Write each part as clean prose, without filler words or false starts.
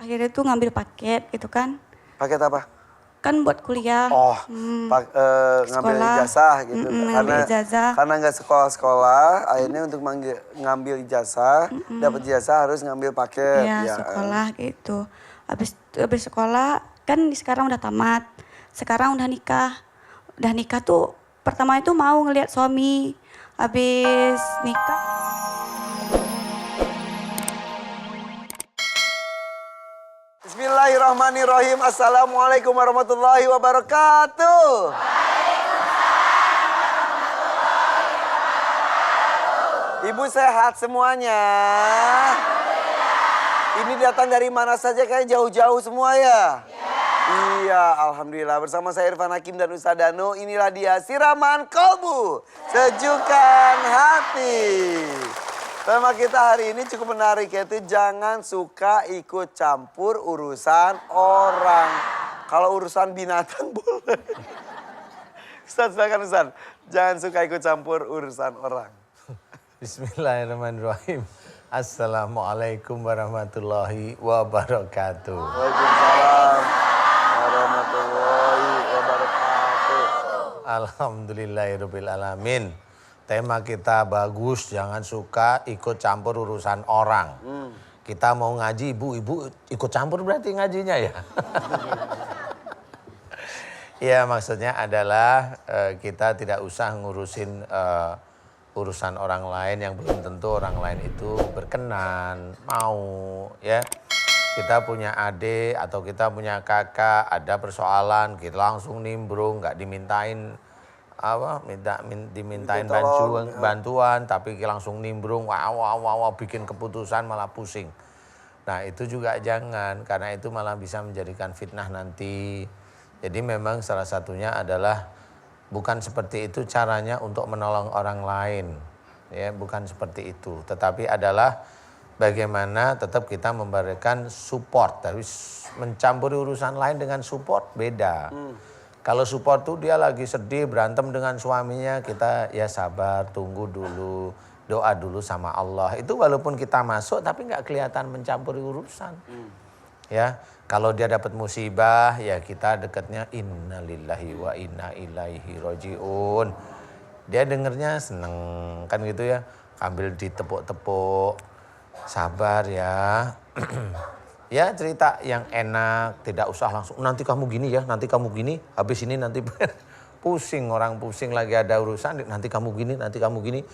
akhirnya tuh ngambil paket gitu kan. Paket apa? Kan buat kuliah. Oh, ngambil Sekolah. ijazah gitu. Ngambil ijazah. Karena nggak sekolah-sekolah, akhirnya untuk ngambil ijazah, dapat ijazah harus ngambil paket. Iya, Ya. sekolah gitu. Habis sekolah kan sekarang udah tamat. Sekarang udah nikah. Udah nikah tuh pertama itu mau ngelihat suami. Habis nikah Bismillahirrahmanirrahim. Assalamualaikum warahmatullahi wabarakatuh. Ibu sehat semuanya? Ini datang dari mana saja, kayak jauh-jauh semua ya? Iya, alhamdulillah. Bersama saya Irfan Hakim dan Ustaz Dano, inilah dia Siraman Kolbu, Sejukan Hati. Tema kita hari ini cukup menarik, yaitu jangan suka ikut campur urusan orang. Kalau urusan binatang boleh. Ustaz, silakan Ustaz. Jangan suka ikut campur urusan orang. Bismillahirrahmanirrahim. Assalamualaikum warahmatullahi wabarakatuh. Waalaikumsalam warahmatullahi wabarakatuh. Alhamdulillahirabbil alamin. Tema kita bagus, jangan suka ikut campur urusan orang. Kita mau ngaji, ibu ikut campur berarti ngajinya ya. Ya, maksudnya adalah kita tidak usah ngurusin urusan orang lain yang belum tentu orang lain itu berkenan, mau ya. Kita punya adik atau kita punya kakak, ada persoalan, kita langsung nimbrung, nggak dimintain dimintain bantuan, tapi langsung nimbrung, bikin keputusan malah pusing. Nah itu juga jangan, karena itu malah bisa menjadikan fitnah nanti. Jadi memang salah satunya adalah bukan seperti itu caranya untuk menolong orang lain, ya bukan seperti itu. Tetapi adalah bagaimana tetap kita memberikan support. Tapi mencampuri urusan lain dengan support beda. Kalau support tuh dia lagi sedih, berantem dengan suaminya, kita ya sabar, tunggu dulu, doa dulu sama Allah. Itu walaupun kita masuk tapi nggak kelihatan mencampuri urusan. Ya, kalau dia dapat musibah, ya kita dekatnya innalillahi wa inna ilaihi rojiun. Dia dengernya seneng kan gitu ya, ambil ditepuk-tepuk, sabar ya. Ya cerita yang enak, tidak usah langsung nanti kamu gini ya, nanti kamu gini, habis ini nanti pusing, orang pusing lagi ada urusan, nanti kamu gini, nanti kamu gini.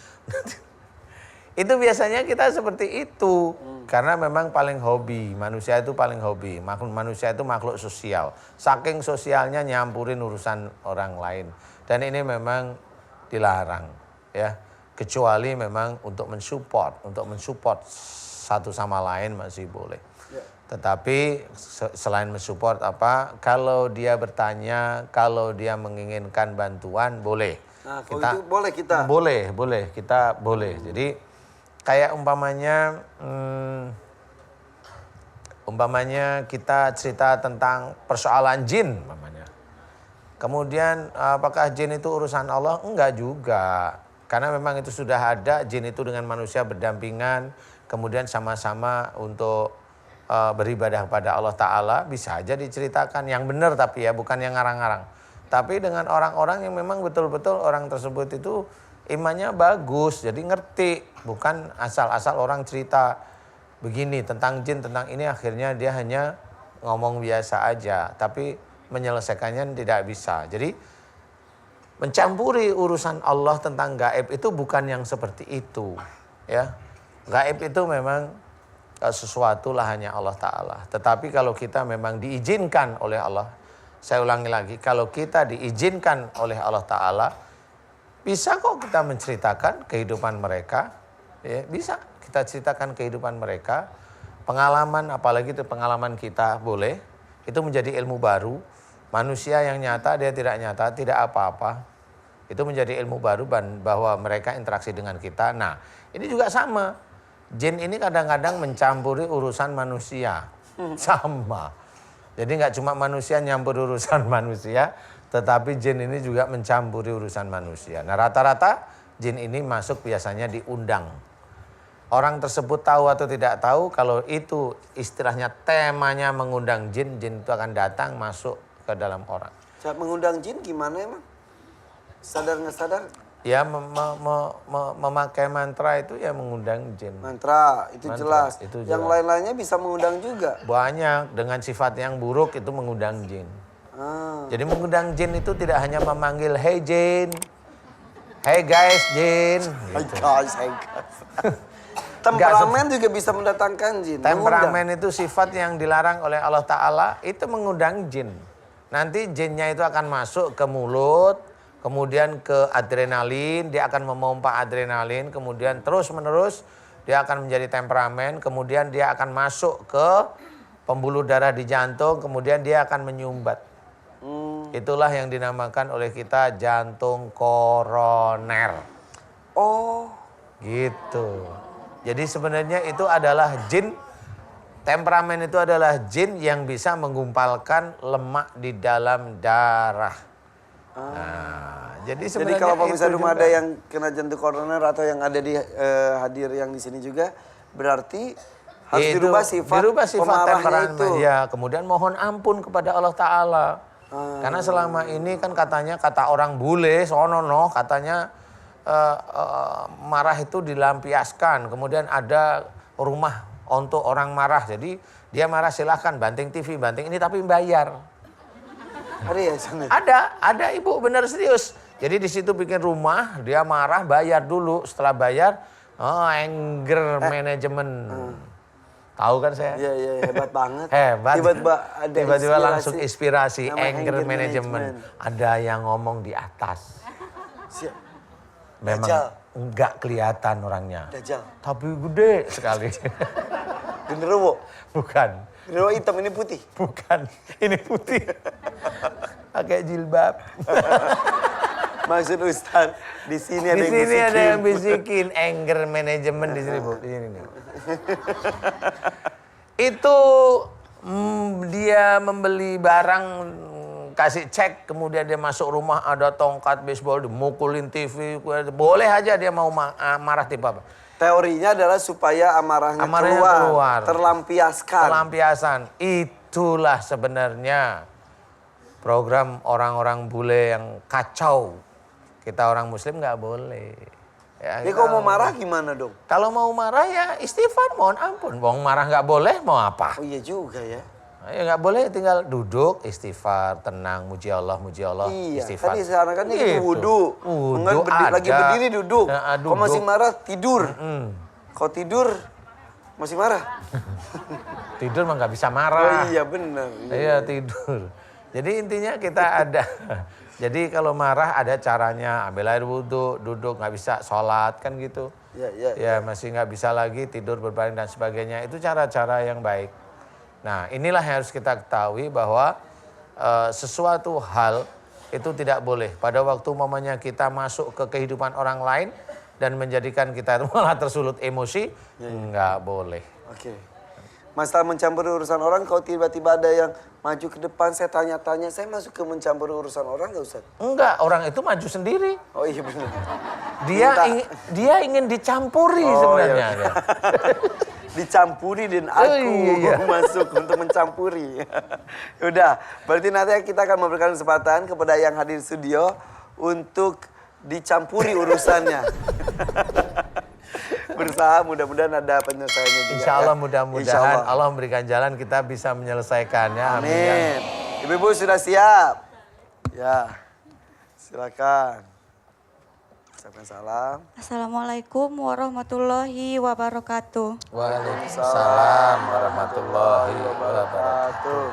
Itu biasanya kita seperti itu, karena memang paling hobi, manusia itu paling hobi, manusia itu makhluk sosial. Saking sosialnya nyampurin urusan orang lain, dan ini memang dilarang ya, kecuali memang untuk mensupport satu sama lain masih boleh. Tetapi selain mensupport kalau dia bertanya, kalau dia menginginkan bantuan boleh. Nah, kita itu boleh kita. Boleh kita boleh. Jadi kayak umpamanya kita cerita tentang persoalan jin umpamanya. Kemudian apakah jin itu urusan Allah? Enggak juga. Karena memang itu sudah ada, jin itu dengan manusia berdampingan, kemudian sama-sama untuk beribadah kepada Allah Ta'ala, bisa aja diceritakan yang benar tapi ya, bukan yang ngarang-ngarang. Tapi dengan orang-orang yang memang betul-betul orang tersebut itu imannya bagus, jadi ngerti. Bukan asal-asal orang cerita begini tentang jin, tentang ini, akhirnya dia hanya ngomong biasa aja. Tapi menyelesaikannya tidak bisa. Jadi mencampuri urusan Allah tentang gaib itu bukan yang seperti itu. Ya, gaib itu memang sesuatu lah hanya Allah Ta'ala. Tetapi kalau kita memang diizinkan oleh Allah, saya ulangi lagi, kalau kita diizinkan oleh Allah Ta'ala, bisa kok kita menceritakan kehidupan mereka, ya, bisa kita ceritakan kehidupan mereka, pengalaman, apalagi itu pengalaman kita boleh, itu menjadi ilmu baru. Manusia yang nyata, dia tidak nyata, tidak apa-apa, itu menjadi ilmu baru bahwa mereka interaksi dengan kita. Nah, ini juga sama. Jin ini kadang-kadang mencampuri urusan manusia, sama. Jadi nggak cuma manusia nyampur urusan manusia, tetapi jin ini juga mencampuri urusan manusia. Nah rata-rata jin ini masuk biasanya diundang. Orang tersebut tahu atau tidak tahu, kalau itu istilahnya temanya mengundang jin, jin itu akan datang masuk ke dalam orang. Saat mengundang jin gimana emang? Sadar nggak sadar? Ya memakai mantra itu ya mengundang jin. Mantra, itu Mantra, jelas. itu Yang jelas. lain-lainnya bisa mengundang juga. Banyak dengan sifat yang buruk itu mengundang jin. Ah. Jadi mengundang jin itu tidak hanya memanggil, hey jin, hey guys jin. Hai Gitu. guys, hai guys. Temperamen juga bisa mendatangkan jin. Temperamen itu sifat yang dilarang oleh Allah Ta'ala, itu mengundang jin. Nanti jinnya itu akan masuk ke mulut, kemudian ke adrenalin, dia akan memompa adrenalin, kemudian terus-menerus dia akan menjadi temperamen, kemudian dia akan masuk ke pembuluh darah di jantung, kemudian dia akan menyumbat. Itulah yang dinamakan oleh kita jantung koroner. Oh, Gitu. Jadi sebenarnya itu adalah jin, temperamen itu adalah jin yang bisa menggumpalkan lemak di dalam darah. Nah, jadi jadi sebenarnya kalau pemirsa itu rumah juga. ada yang kena jantung koroner atau yang ada di hadir yang di sini juga, berarti harus Itu, dirubah sifat pemarahnya temperamen. itu. Ya, kemudian mohon ampun kepada Allah Ta'ala. Karena selama ini kan katanya, kata orang bule, sono katanya marah itu dilampiaskan. Kemudian ada rumah untuk orang marah. Jadi dia marah silahkan banting TV, banting ini tapi bayar. Ada ya sana? Ada ibu benar serius. Jadi di situ bikin rumah, dia marah bayar dulu. Setelah bayar, anger management. Tahu kan saya? Iya, hebat banget. Hebat. Tiba-tiba ada Tiba-tiba langsung inspirasi, Namanya anger management. Ada yang ngomong di atas. Siap. Memang Dajjal. enggak kelihatan orangnya. Dajjal. Tapi gede sekali. Genderuwo. Bukan. Genderuwo hitam, ini putih. Bukan. Ini putih. Pakai jilbab. Maksud Ustaz, di sini ada Di yang sini bisikin. ada yang bisikin anger management di sini, Bu. Di sini nih. Itu dia membeli barang, kasih cek, kemudian dia masuk rumah ada tongkat baseball, dimukulin TV, boleh aja dia mau marah tiba apa. Teorinya adalah supaya amarahnya keluar. Terlampiaskan. Pelampiasan. Itulah sebenarnya program orang-orang bule yang kacau. Kita orang muslim nggak boleh. Ya, Dia kalau mau marah gimana dong? Kalau mau marah ya istighfar, mohon ampun. Mau marah nggak boleh, mau apa? Oh iya juga ya. Ya nggak boleh, tinggal duduk, istighfar, tenang, muji Allah, Iya, istighfar. tadi sekarang kan ini Gitu. wudu. Wudu Lagi ada. berdiri duduk. Ya, Kalau masih marah tidur. Mm. Kalau tidur masih marah. Tidur mah nggak bisa Oh marah. iya benar. Iya tidur. Jadi intinya kita ada. Jadi kalau marah ada caranya, ambil air wudhu, duduk, nggak bisa sholat kan gitu. Iya. Ya masih nggak bisa lagi tidur berbaring dan sebagainya. Itu cara-cara yang baik. Nah inilah yang harus kita ketahui bahwa sesuatu hal itu tidak boleh. Pada waktu mamanya kita masuk ke kehidupan orang lain dan menjadikan kita malah tersulut emosi, nggak boleh. Oke. Masalah mencampur urusan orang, kalau tiba-tiba ada yang maju ke depan, saya tanya-tanya, saya masuk ke mencampur urusan orang nggak Ustaz? Enggak, orang itu maju sendiri. Oh iya benar. Dia ingin dicampuri Oh, sebenarnya. iya. Dicampuri dan aku iya. masuk untuk mencampuri. Udah, berarti nanti kita akan memberikan kesempatan kepada yang hadir di studio untuk dicampuri urusannya. Berusaha mudah-mudahan ada penyelesaiannya juga. Insya Allah ya. mudah-mudahan Insya Allah. Allah memberikan jalan kita bisa menyelesaikannya. Amin. Ibu-ibu sudah siap? Ya, silakan. Ucapkan salam. Assalamualaikum warahmatullahi wabarakatuh. Waalaikumsalam warahmatullahi wabarakatuh.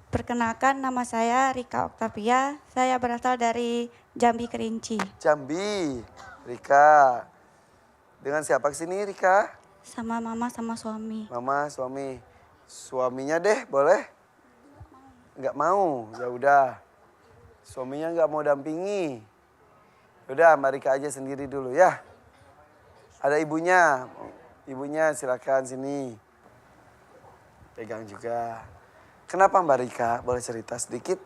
Perkenalkan, nama saya Rika Oktavia. Saya berasal dari Jambi Kerinci. Jambi, Rika. Dengan siapa kesini Rika? Sama mama sama suami. Mama, suami. Suaminya deh, boleh? Nggak mau, ya udah. Suaminya nggak mau dampingi. Udah, Mbak Rika aja sendiri dulu ya. Ada ibunya. Ibunya silakan sini. Pegang juga. Kenapa Mbak Rika? Boleh cerita sedikit?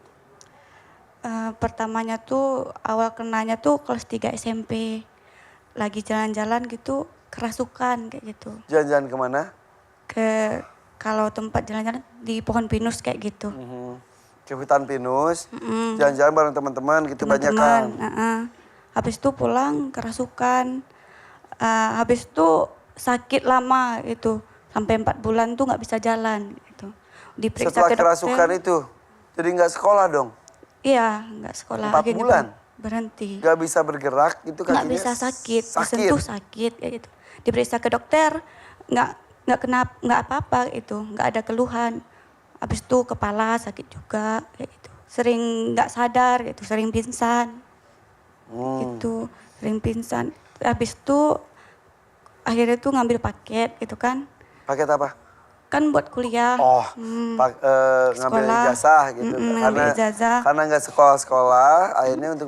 Pertamanya tuh awal kenanya tuh kelas 3 SMP. Lagi jalan-jalan gitu kerasukan kayak gitu. Jalan-jalan kemana? Kalau tempat jalan-jalan di pohon pinus kayak gitu. Ke hutan pinus, jalan-jalan bareng teman-teman gitu banyak kan. Habis itu pulang kerasukan. Habis itu sakit lama itu. Sampai 4 bulan tuh nggak bisa jalan gitu. Diperiksa Setelah ke kerasukan dokter. itu, jadi nggak sekolah dong? Iya, nggak sekolah. 4 akhirnya bulan? Berhenti. Nggak bisa bergerak itu kakinya? Nggak bisa sakit, Sakit? disentuh sakit kayak gitu. Diperiksa ke dokter, nggak apa-apa itu, nggak ada keluhan. Habis itu kepala sakit juga kayak gitu. Sering nggak sadar gitu, sering pingsan. Gitu, sering pingsan. Habis itu akhirnya tuh ngambil paket gitu kan. Paket apa? Kan buat kuliah. Oh, ngambil Sekolah. ijazah gitu. Ngambil ijazah. Karena nggak sekolah-sekolah, akhirnya untuk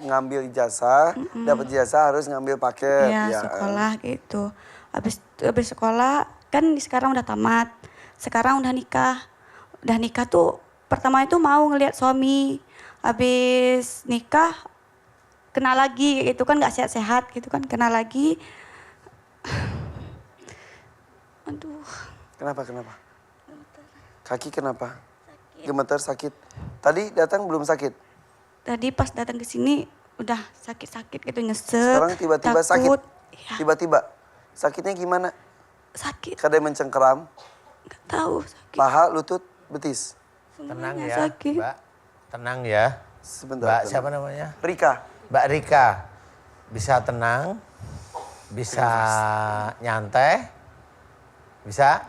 ngambil ijazah, dapat ijazah harus ngambil paket. Iya, Ya. sekolah gitu. Habis sekolah kan sekarang udah tamat. Sekarang udah nikah. Udah nikah tuh pertama itu mau ngelihat suami. Habis nikah kenal lagi gitu kan, nggak sehat-sehat gitu kan, kenal lagi. Aduh, Kenapa? Kaki kenapa? Gemeter sakit. Tadi datang belum sakit? tadi pas datang ke sini udah sakit-sakit gitu, nyesek. Sekarang tiba-tiba sakit? takut. Iya, Tiba-tiba. Sakitnya gimana? sakit. Kadang mencengkeram, Nggak tahu sakit. paha, lutut, betis. Tenang Semuanya ya, sakit. Mbak. Tenang ya. Sebentar. Mbak tenang. siapa namanya? Rika. Mbak Rika. Bisa tenang, bisa nyantai, bisa?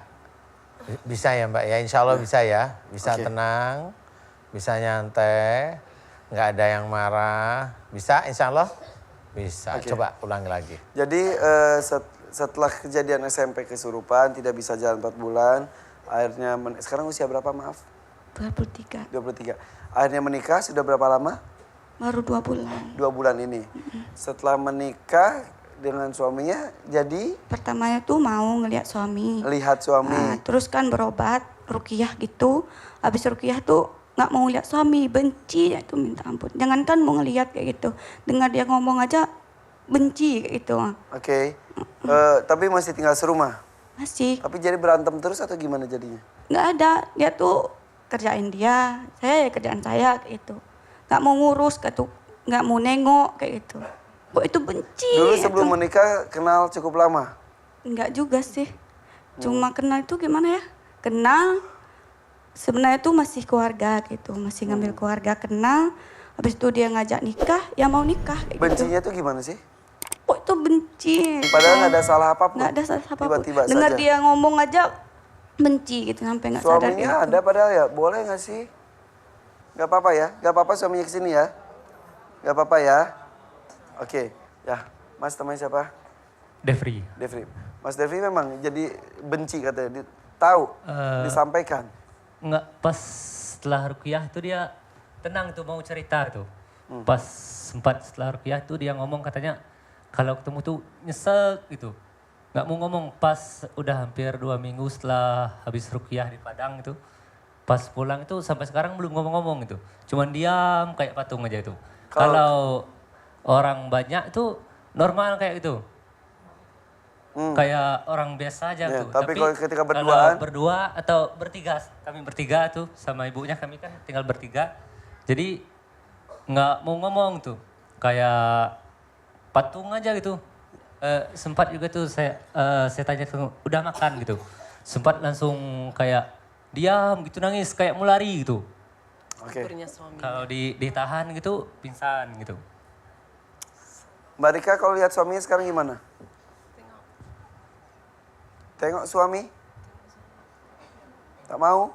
Bisa ya Mbak ya, insya Allah bisa ya. Bisa Oke. tenang, bisa nyantai, nggak ada yang marah. Bisa insya Allah? Bisa, Oke. coba ulangi lagi. Jadi setelah kejadian SMP kesurupan, tidak bisa jalan 4 bulan, akhirnya sekarang usia berapa maaf? 23. 23. Akhirnya menikah sudah berapa lama? Baru 2 bulan. 2 bulan ini. Setelah menikah dengan suaminya, jadi Pertamanya tuh mau ngelihat suami. lihat suami. Nah, terus kan berobat, ruqyah gitu. Habis ruqyah tuh nggak mau lihat suami, benci ya itu, minta ampun. Jangankan mau ngelihat kayak gitu. Dengar dia ngomong aja benci kayak gitu. Oke. Tapi masih tinggal serumah. Masih Tapi jadi berantem terus atau gimana jadinya? nggak ada. Dia tuh kerjain dia, saya ya kerjaan saya kayak gitu. Nggak mau ngurus kayak tuh, nggak mau nengok kayak gitu. Kok itu benci. Dulu ya sebelum tuh. menikah kenal cukup lama. Enggak juga sih. Cuma kenal itu gimana ya? Kenal sebenarnya tuh masih keluarga gitu, masih ngambil keluarga, kenal. Habis itu dia ngajak nikah, ya mau nikah kayak gitu. Bencinya tuh gimana sih? Kok itu benci? Padahal nggak ada salah apapun. Nggak ada salah apapun. Tiba-tiba Dengar saja. dia ngomong aja benci gitu sampai nggak sadar kayak Suaminya gitu. ada padahal ya, boleh nggak sih? Nggak apa-apa ya, nggak apa-apa suaminya kesini ya. Nggak apa-apa ya. Oke, ya. Mas temannya siapa? Devri. Devri. Mas Devri memang jadi benci katanya. Tahu, disampaikan. Nggak, pas setelah ruqyah itu dia tenang tuh mau cerita tuh. Pas sempat setelah ruqyah tuh dia ngomong katanya kalau ketemu tuh nyesek gitu. Nggak mau ngomong pas udah hampir 2 minggu setelah habis ruqyah di Padang itu. Pas pulang itu sampai sekarang belum ngomong-ngomong gitu. Cuman diam kayak patung aja itu. Kalau orang banyak itu normal kayak gitu. Kayak orang biasa aja Ya, tuh. tapi kalau ketika kalau berduaan? berdua atau bertiga, kami bertiga tuh sama ibunya kami kan tinggal bertiga. Jadi nggak mau ngomong tuh, kayak patung aja gitu. Sempat juga tuh saya tanya tuh, udah makan gitu. Sempat langsung kayak diam gitu nangis kayak mau lari gitu. Oke. Kalau ditahan gitu pingsan gitu. Mbak Rika kalau lihat suaminya sekarang gimana? Tengok suami? Tak mau?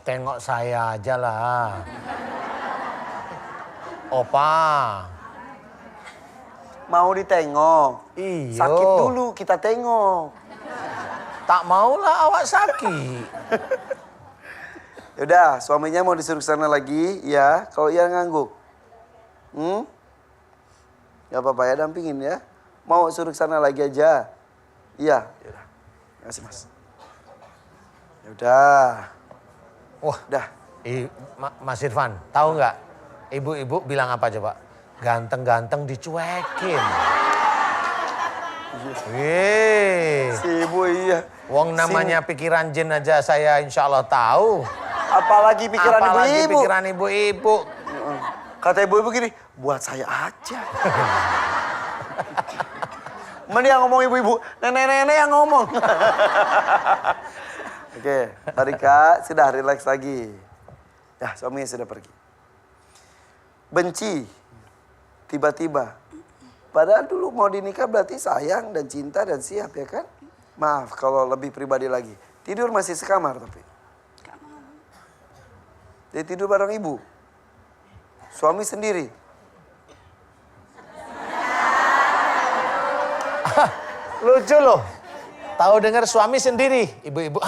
Tengok saya aja lah. Opa. Mau ditengok? Iya. Sakit dulu kita tengok. Tak maulah awak sakit. Yaudah, suaminya mau disuruh ke sana lagi, ya. Kalau iya ngangguk. Gak apa-apa ya, dampingin ya. Mau suruh ke sana lagi aja. Iya, yaudah. Terima kasih, Mas. Yaudah. Wah, Dah. Mas Irfan, tahu nggak? Ibu-ibu bilang apa coba? Ganteng-ganteng dicuekin. Wih. Si ibu iya. Wong namanya pikiran jin aja saya insya Allah tahu. Apalagi pikiran Apalagi ibu-ibu. pikiran ibu-ibu. Kata ibu-ibu gini, buat saya aja. Mana yang ngomong ibu-ibu, nenek-nenek yang ngomong. Oke, Mbak Rika sudah relax lagi. Ya, suaminya sudah pergi. Benci, tiba-tiba. Padahal dulu mau dinikah berarti sayang dan cinta dan siap ya kan? Maaf kalau lebih pribadi lagi. Tidur masih sekamar tapi. Gak mau. Dia tidur bareng ibu. Suami sendiri. Lucu loh. Tahu dengar suami sendiri, ibu-ibu.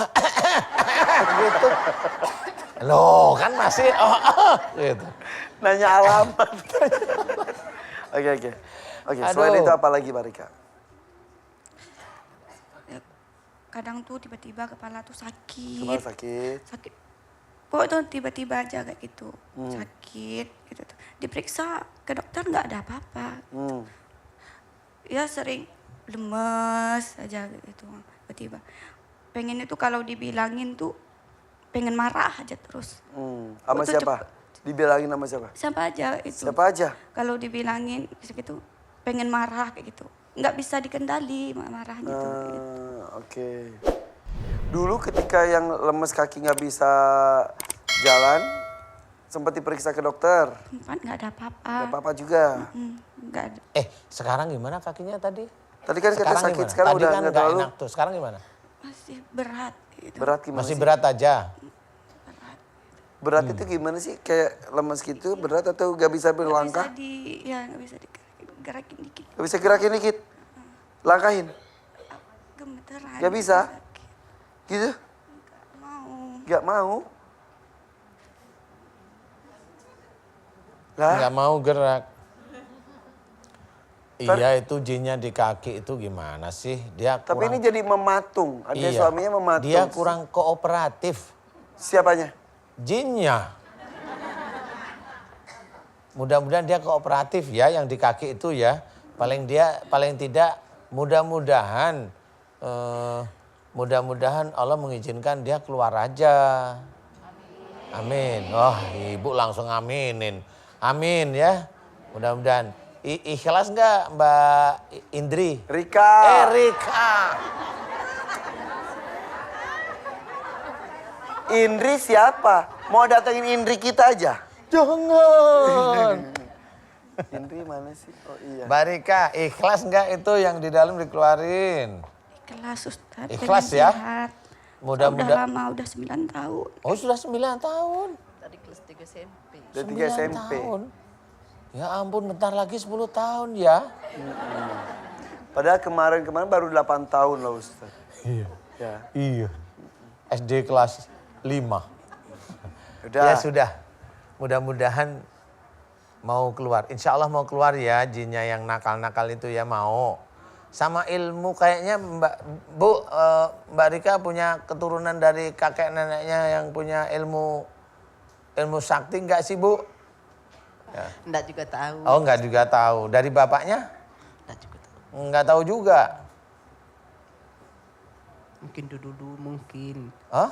Gitu. Loh, kan masih gitu. Nanya alamat. Oke. Oke, selain Aduh. itu apa lagi Mbak Rika? Kadang tuh tiba-tiba kepala tuh sakit. Kepala sakit. Sakit. Pokoknya tuh tiba-tiba aja kayak gitu. Sakit gitu tuh. Diperiksa ke dokter nggak ada apa-apa. Hmm. Ya sering lemes aja gitu. Tiba-tiba. Pengen itu kalau dibilangin tuh pengen marah aja terus. Sama Itu siapa? Dibilangin sama siapa? Siapa aja itu. Siapa aja? Kalau dibilangin gitu pengen marah kayak gitu. Nggak bisa dikendali marahnya tuh. Gitu. Oke. Dulu ketika yang lemes kaki nggak bisa jalan, sempat diperiksa ke dokter. Tempat nggak ada apa-apa. Gak apa-apa juga. Nggak ada. Sekarang gimana kakinya tadi? Tadi kan kita sakit, gimana? sekarang Tadi udah kan nggak nggak terlalu enak tuh. Sekarang gimana? Masih berat gitu. berat gimana Masih sih? berat aja. Berat itu gimana sih? Kayak lemes gitu, berat atau nggak bisa Nggak berlangkah? nggak bisa digerakin dikit. Nggak bisa gerakin dikit? Langkahin? Gemeteran. Nggak bisa? Sakit. Gitu? Mau. Nggak mau? Lah? Nggak mau gerak. Iya itu jinnya di kaki itu gimana sih? Dia Tapi kurang, ini jadi mematung. Ada iya, suaminya mematung. dia kurang kooperatif. Siapanya? Jinnya. Mudah-mudahan dia kooperatif ya yang di kaki itu ya. Paling tidak mudah-mudahan mudah-mudahan Allah mengizinkan dia keluar aja. Amin. Oh, ibu langsung aminin. Amin ya. Mudah-mudahan. Ikhlas nggak Mbak Indri? Rika. Rika. Indri siapa? Mau datengin Indri kita aja? Jangan. Indri mana sih? Oh iya. Mbak Rika, ikhlas nggak itu yang di dalam dikeluarin? Ikhlas Ustaz. Ikhlas pengen ya? sehat. Mudah-mudah- Udah lama, udah 9 tahun. Oh sudah 9 tahun. Tadi kelas 3 SMP. Udah 3 9 SMP. tahun. Ya ampun bentar lagi 10 tahun ya. Padahal kemarin-kemarin baru 8 tahun loh Ustaz. Iya. Ya. Iya. SD kelas 5. Udah. Ya sudah. Mudah-mudahan mau keluar. Insya Allah mau keluar ya jinnya yang nakal-nakal itu ya mau. Sama ilmu kayaknya Mbak Rika punya keturunan dari kakek neneknya yang punya ilmu sakti enggak sih Bu? Ya. Enggak juga tahu. Oh enggak juga tahu. Dari bapaknya? Enggak juga tahu. Enggak tahu juga. Mungkin dulu mungkin. Hah?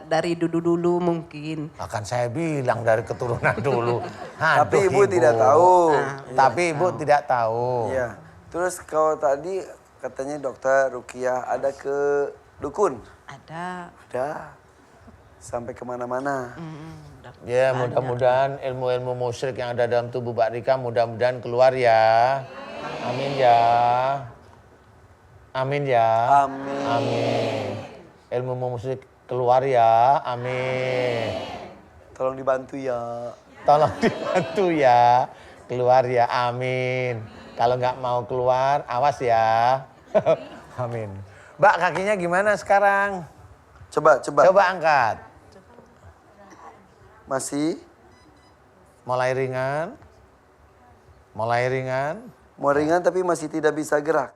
Dari dulu mungkin. Akan saya bilang dari keturunan dulu. Tapi Aduh, ibu tidak tahu. Tapi ibu tidak tahu. Iya. Terus kalau tadi katanya dokter Rukiah ada ke dukun? Ada. Ada. Sampai kemana-mana. Ya mudah-mudahan ilmu-ilmu musyrik yang ada dalam tubuh Mbak Rika mudah-mudahan keluar ya. Amin ya. Amin ya. Amin. Amin. Ilmu musyrik keluar ya. Amin. Tolong dibantu ya. Tolong dibantu ya. Keluar ya. Amin. Kalau nggak mau keluar awas ya. Amin. Mbak kakinya gimana sekarang? Coba. Coba angkat. Masih? Mulai ringan. Mulai ringan. Mau ringan tapi masih tidak bisa gerak.